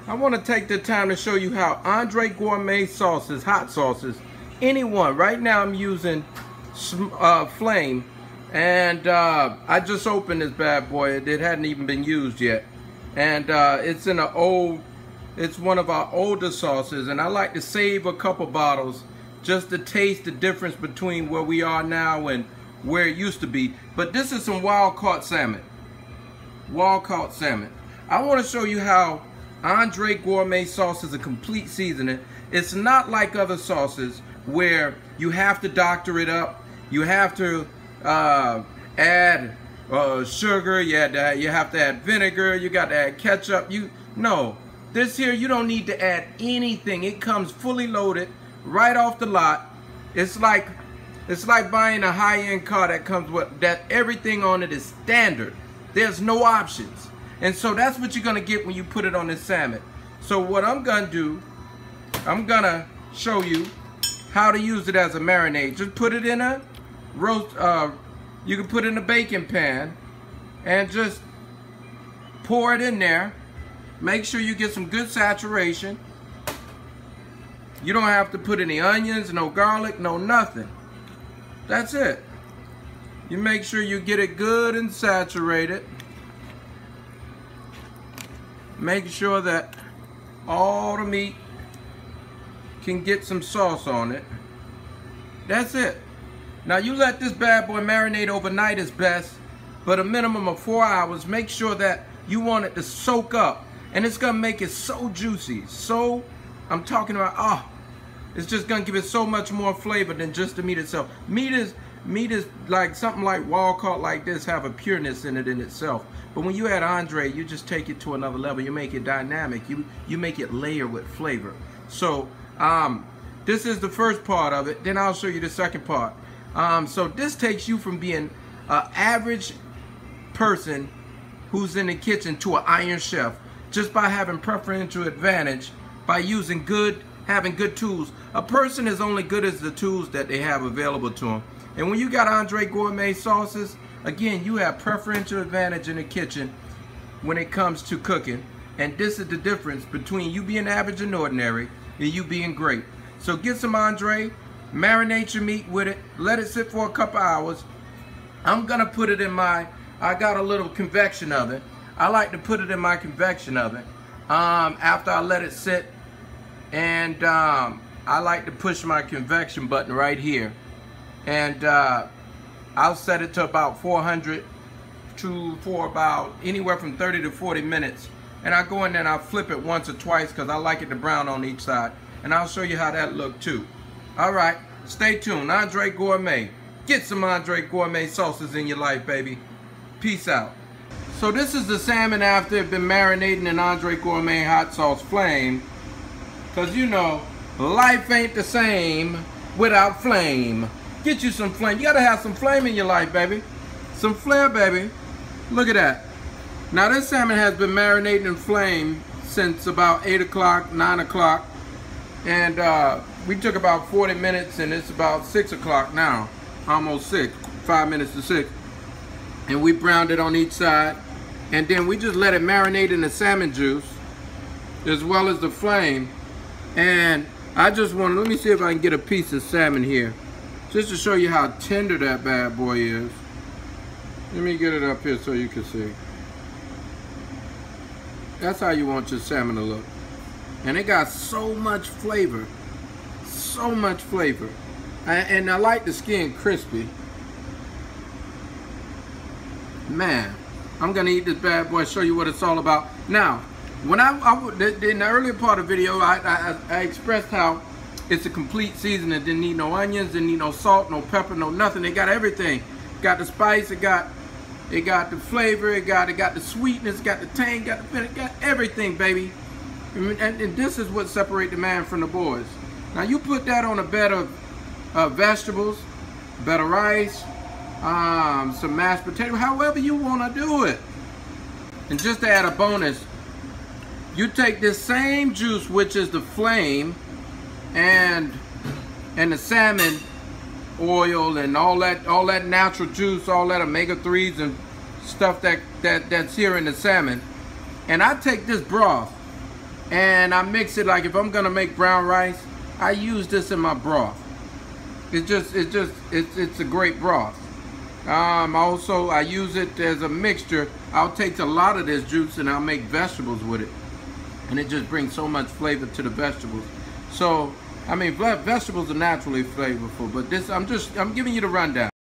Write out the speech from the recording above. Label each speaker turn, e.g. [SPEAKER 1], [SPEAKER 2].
[SPEAKER 1] I want to take the time to show you how Andre Gourmet Sauces, hot sauces, anyone. Right now I'm using Flame, and I just opened this bad boy. It hadn't even been used yet, and it's in it's one of our older sauces, and I like to save a couple bottles just to taste the difference between where we are now and where it used to be. But this is some wild caught salmon. Wild caught salmon. I want to show you how Andre Gourmet Sauce is a complete seasoning. It's not like other sauces where you have to doctor it up. You have to add sugar. You have to add vinegar. You got to add ketchup. No, this here you don't need to add anything. It comes fully loaded right off the lot. It's like buying a high-end car that comes with that everything on it is standard. There's no options. And so that's what you're gonna get when you put it on this salmon. So what I'm gonna do, I'm gonna show you how to use it as a marinade. Just put it in a roast, you can put it in a baking pan and just pour it in there. Make sure you get some good saturation. You don't have to put any onions, no garlic, no nothing. That's it. You make sure you get it good and saturated. Make sure that all the meat can get some sauce on it. That's it. Now you let this bad boy marinate overnight is best, but a minimum of 4 hours. Make sure that you want it to soak up, and it's gonna make it so juicy. So I'm talking about, it's just gonna give it so much more flavor than just the meat itself. Meat is like something like wild caught like this have a pureness in it in itself. But when you add Andre, you just take it to another level. You make it dynamic. You make it layer with flavor. So this is the first part of it. Then I'll show you the second part. So this takes you from being an average person who's in the kitchen to an iron chef just by having preferential advantage by having good tools. A person is only good as the tools that they have available to them. And when you got Andre Gourmet Sauces, again, you have preferential advantage in the kitchen when it comes to cooking. And this is the difference between you being average and ordinary and you being great. So get some Andre, marinate your meat with it, let it sit for a couple hours. I'm gonna put it in I got a little convection oven. I like to put it in my convection oven after I let it sit. And I like to push my convection button right here. And I'll set it to about 400 for about anywhere from 30 to 40 minutes. And I go in there and I flip it once or twice because I like it to brown on each side. And I'll show you how that looked too. All right, stay tuned. Andre Gourmet. Get some Andre Gourmet Sauces in your life, baby. Peace out. So this is the salmon after it's been marinating in Andre Gourmet Hot Sauce Flame. Because you know, life ain't the same without flame. Get you some flame. You gotta have some flame in your life, baby. Some flair, baby. Look at that. Now this salmon has been marinating in flame since about 8 o'clock, 9 o'clock. And we took about 40 minutes and it's about 6 o'clock now. Almost 6, 5 minutes to 6. And we browned it on each side. And then we just let it marinate in the salmon juice as well as the flame. And I just want to, let me see if I can get a piece of salmon here. Just to show you how tender that bad boy is. Let me get it up here so you can see. That's how you want your salmon to look. And it got so much flavor. So much flavor. And I like the skin crispy. Man, I'm gonna eat this bad boy, show you what it's all about. Now, when in the earlier part of the video, I expressed how it's a complete season. It didn't need no onions, didn't need no salt, no pepper, no nothing. It got everything. Got the spice, it got the flavor, it got the sweetness, got the tang, got everything, baby. And this is what separates the man from the boys. Now you put that on a bed of vegetables, bed of rice, some mashed potato, however you want to do it. And just to add a bonus, you take this same juice, which is the flame, and the salmon oil and all that natural juice, all that omega-3s and stuff that's here in the salmon. And I take this broth And I mix it like if I'm gonna make brown rice, I use this in my broth. It's a great broth. Also, I use it as a mixture. I'll take a lot of this juice and I'll make vegetables with it. And it just brings so much flavor to the vegetables. So, I mean, vegetables are naturally flavorful, but this, I'm giving you the rundown.